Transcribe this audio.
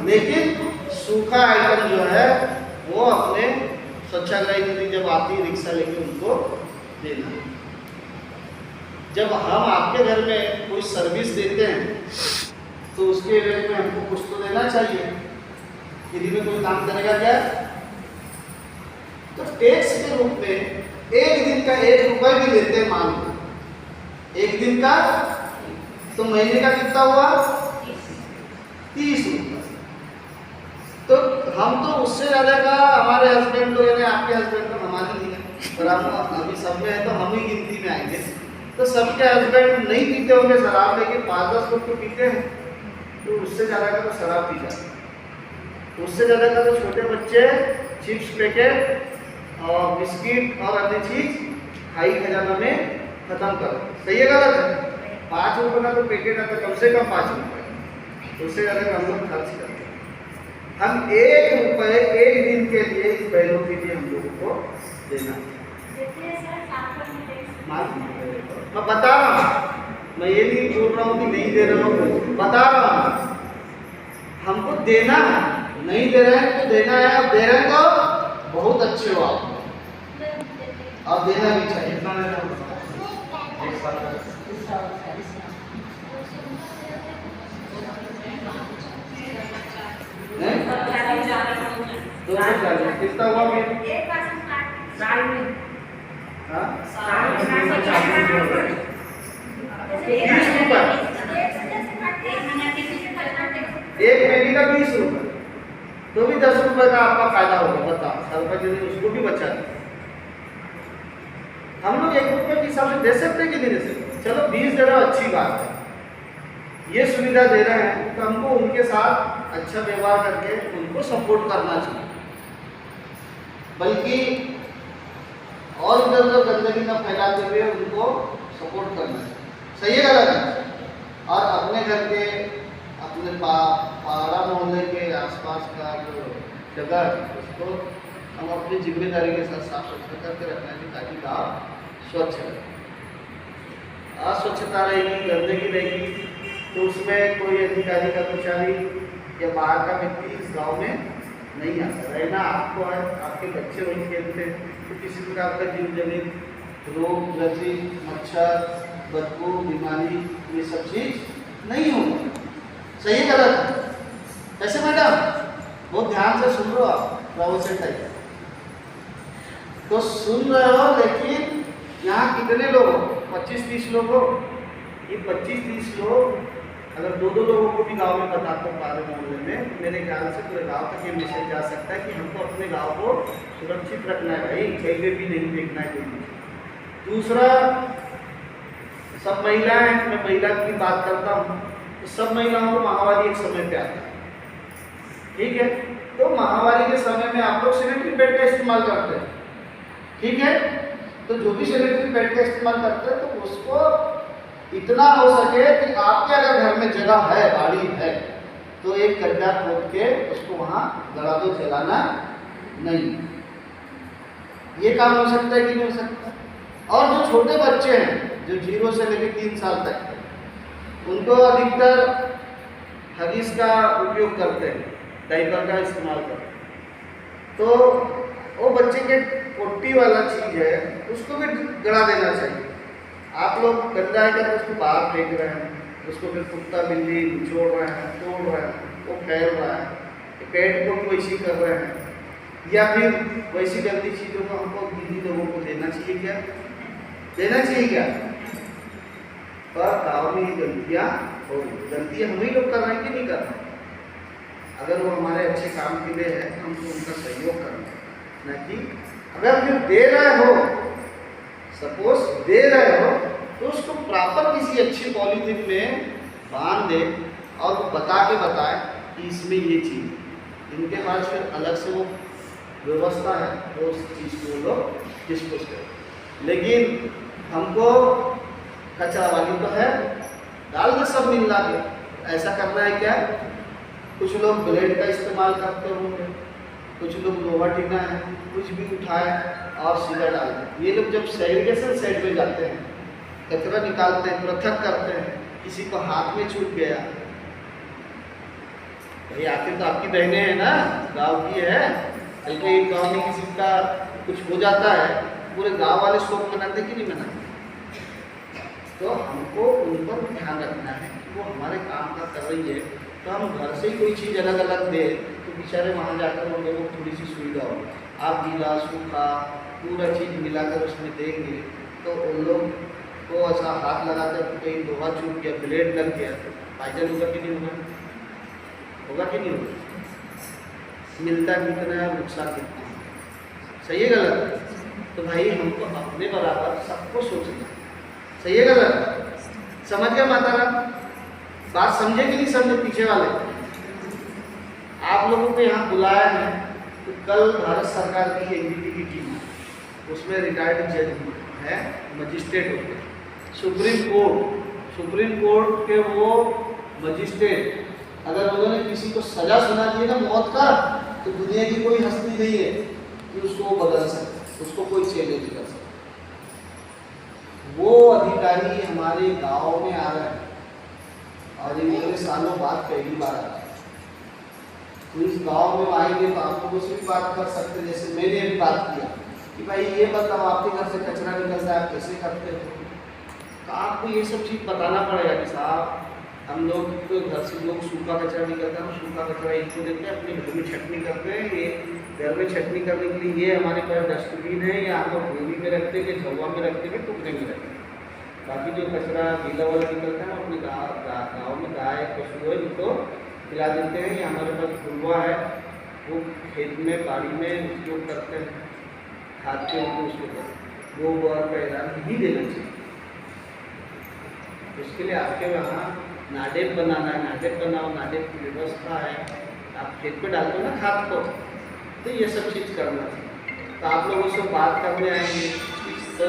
लेकिन सूखा आइटम जो है वो अपने स्वच्छाग्रही दीदी जब आती है रिक्शा लेके उनको देना। जब हम आपके घर में कोई सर्विस देते हैं तो उसके रेट में हमको कुछ तो देना चाहिए। यदि में कोई काम करेगा क्या, तो टैक्स के रूप में एक दिन का 1 रुपये भी लेते हैं, मान लो 1 दिन का, तो महीने का कितना हुआ 30 रुपये। तो हम तो उससे ज़्यादा का हमारे हस्बैंड को, यानी आपके हस्बैंड को हमारे नहीं है, पर हम अभी सब में है तो हम ही गिनती में आएंगे। तो सबके हस्बैंड नहीं पीते होंगे शराब, लेकिन 5-10 लोग तो पीते हैं, तो उससे ज़्यादा का तो शराब पी जाते हैं। उससे ज़्यादा का तो छोटे बच्चे चिप्स पैकेट और बिस्किट और अन्य चीज़ खाई खजाना में ख़त्म करो। सही है गलत है? 5 रुपये का तो पैकेट आता, कम से कम 5 रुपये, उससे ज़्यादा का हम लोग खर्च करते हैं। हम 1 रुपये 1 दिन के लिए इस बैलों के लिए हम लोगों को देना। मैं बता रहा हूँ, मैं ये नहीं बोल रहा हूँ कि नहीं दे रहा हूँ, बता रहा हूँ हमको देना है। नहीं दे रहे हैं तो देना है, अब दे रहे हैं तो बहुत अच्छे हो आप, अब देना भी चाहिए। कितना हुआ एक महीने का 20 रुपये, तो भी 10 रुपये का आपका फायदा होगा। बताओ 10 रुपये उसको भी बचा दें। हम लोग 1 रुपये के हिसाब से दे सकते हैं कि नहीं दे सकते? चलो 20 दे रहा अच्छी बात है, ये सुविधा दे रहे हैं तो हमको उनके साथ अच्छा व्यवहार करके उनको सपोर्ट करना चाहिए, बल्कि और इधर उधर गंदगी न फैलाते हुए उनको सपोर्ट करना चाहिए। सही है गलत है? और अपने घर के, अपने पाड़ा मोहल्ले के आसपास का जो जगह उसको हम अपनी जिम्मेदारी के साथ साफ सुथरा करके रखना चाहिए, ताकि गाँव स्वच्छ रहे। अस्वच्छता रहेगी, गंदगी रहेगी, तो उसमें कोई अधिकारी कर्मचारी या बाहर का व्यक्ति इस गांव में नहीं आता। रहना आपको है, आपके बच्चे वहीं खेलते हैं, तो किसी प्रकार का जीव जनित रोग, ग्रसी, मच्छर, बदबू, बीमारी, ये सब चीज़ नहीं होगी। सही गलत है? कैसे मैडम? बहुत ध्यान से सुन रहे हो आप, प्रोफेसर टाइप तो सुन रहे हो, लेकिन यहाँ कितने लोग हो? 25-30 लोग हो। ये 25-30 लोग अगर 2-2 लोगों को भी गांव में बताते हो पारे मोहल्ले में, मेरे ख्याल से पूरे गांव तक ये मैसेज जा सकता है कि हमको अपने गांव को सुरक्षित रखना है भाई, कहीं पे भी नहीं देखना है कोई। दूसरा, सब महिलाएं, मैं महिला की बात करता हूँ, तो सब महिलाओं को माहवारी एक समय पे आता है, ठीक है? तो माहवारी के समय में आप लोग सैनिटरी पैड का इस्तेमाल करते हैं, ठीक है? तो जो भी सैनिटरी पैड का इस्तेमाल करते हैं तो उसको इतना हो सके कि आपके अगर घर में जगह है, बाड़ी है, तो एक गड्ढा खोद के उसको वहाँ गड़ा दो, जलाना नहीं। ये काम हो सकता है कि नहीं हो सकता? और जो छोटे बच्चे हैं, जो 0 से लेकर 3 साल तक है, उनको अधिकतर हगीज का उपयोग करते हैं, डायपर का इस्तेमाल करते हैं, तो वो बच्चे के पोटी वाला चीज़ है उसको भी गड़ा देना चाहिए। आप लोग गंदा है कर उसको बाहर फेंक रहे हैं, उसको फिर कुत्ता बिल्ली निचोड़ रहे हैं, तोड़ रहे हैं, वो फैल रहा है, पेट को भी वैसी कर रहे हैं, या फिर वैसी गंदी चीज़ों को हमको दीदी लोगों को देना चाहिए क्या? देना चाहिए क्या? पर गाँव में गलतियाँ हो रही, गलतियाँ हम ही लोग कर रहे हैं कि नहीं कर रहे? अगर वो हमारे अच्छे काम के लिए है हमको उनका सहयोग करना है, न कि अगर फिर दे रहे हो, सपोज दे रहे हो, तो उसको प्रॉपर किसी अच्छी पॉलीथिन में बांध दे और बता के बताए कि इसमें ये चीज़, इनके पास फिर अलग से वो व्यवस्था है, तो उस चीज़ को लोग डिस्पोज करें। लेकिन हमको कचरा वाली तो है, डाल दे सब मिला के, ऐसा करना है क्या? कुछ लोग ब्लेड का इस्तेमाल करते होंगे, कुछ लोग लोहा टीना है, कुछ भी उठाए और सीधा डाल दें। ये लोग जब सेग्रीगेशन साइड में जाते हैं, कचरा निकालते हैं, पृथक करते हैं, किसी को हाथ में छूट गया भाई आखिर तो आपकी बहनें हैं ना, गांव की है। कल के एक गांव में किसी का कुछ हो जाता है, पूरे गांव वाले शोक मनाते कि नहीं मनाते? तो हमको उन पर ध्यान रखना है कि वो हमारे काम का कर रही है, तो हम घर से ही कोई चीज़ अलग अलग दे तो बेचारे वहाँ जाकर उन लोगों को थोड़ी सी सुविधा हो। आप गीला सूखा पूरा चीज़ मिलाकर उसमें देंगे तो उन लोग को ऐसा हाथ लगाकर कहीं लोहा चूक गया, ब्लेड लग गया, फायदा होगा कि नहीं होगा? होगा कि नहीं होगा? मिलता कितना है, नुकसान कितना है, सही है गलत? तो भाई हमको अपने बराबर सबको सोचना, सही है गलत? समझ गया माता राम? बात समझे कि नहीं समझे पीछे वाले? आप लोगों को यहाँ बुलाया है तो कल भारत सरकार की एनडीटी की टीम है, उसमें रिटायर्ड जज है, मजिस्ट्रेट होते हैं, सुप्रीम कोर्ट के वो मजिस्ट्रेट, अगर उन्होंने किसी को सजा सुना दी है ना मौत का, तो दुनिया की कोई हस्ती नहीं है कि उसको बदल सके, उसको कोई चेंज नहीं कर सकता। वो अधिकारी हमारे गांव में आ रहे हैं और इतने सालों बाद पहली बार आ रहे हैं, तो इस गांव में आएंगे तो आप लोगों से भी बात कर सकते हैं, जैसे मैंने भी बात किया कि भाई ये बताओ आपके घर से कचरा निकलता है, आप कैसे करते हो? तो आपको ये सब चीज़ बताना पड़ेगा कि साहब हम लोग तो घर से लोग सूखा कचरा निकलता है, सूखा कचरा इनको देते हैं, अपने घर में छटनी करते हैं, ये घर में छटनी करने के लिए ये हमारे पास डस्टबिन है, या हम लोग गोली में रखते हैं, झवा में रखते हैं, टुकड़े में रखते हैं। बाकी जो कचरा गीला वाला निकलता है अपने गाँव में गाय पशु है उनको खिला देते हैं, या हमारे पास फुलवा है वो खेत में बाड़ी में उपयोग करते हैं, खाद के रूप में उसको करते, गोबर का ऐलान ही देना चाहिए। उसके लिए आपके वहाँ नाडेप बनाना है, नाडेप बनाओ, नाडेप की व्यवस्था है, आप खेत पे डालते हो ना खाद को, तो ये सब चीज़ करना चाहिए। तो आप लोगों से बात करने आएंगे तो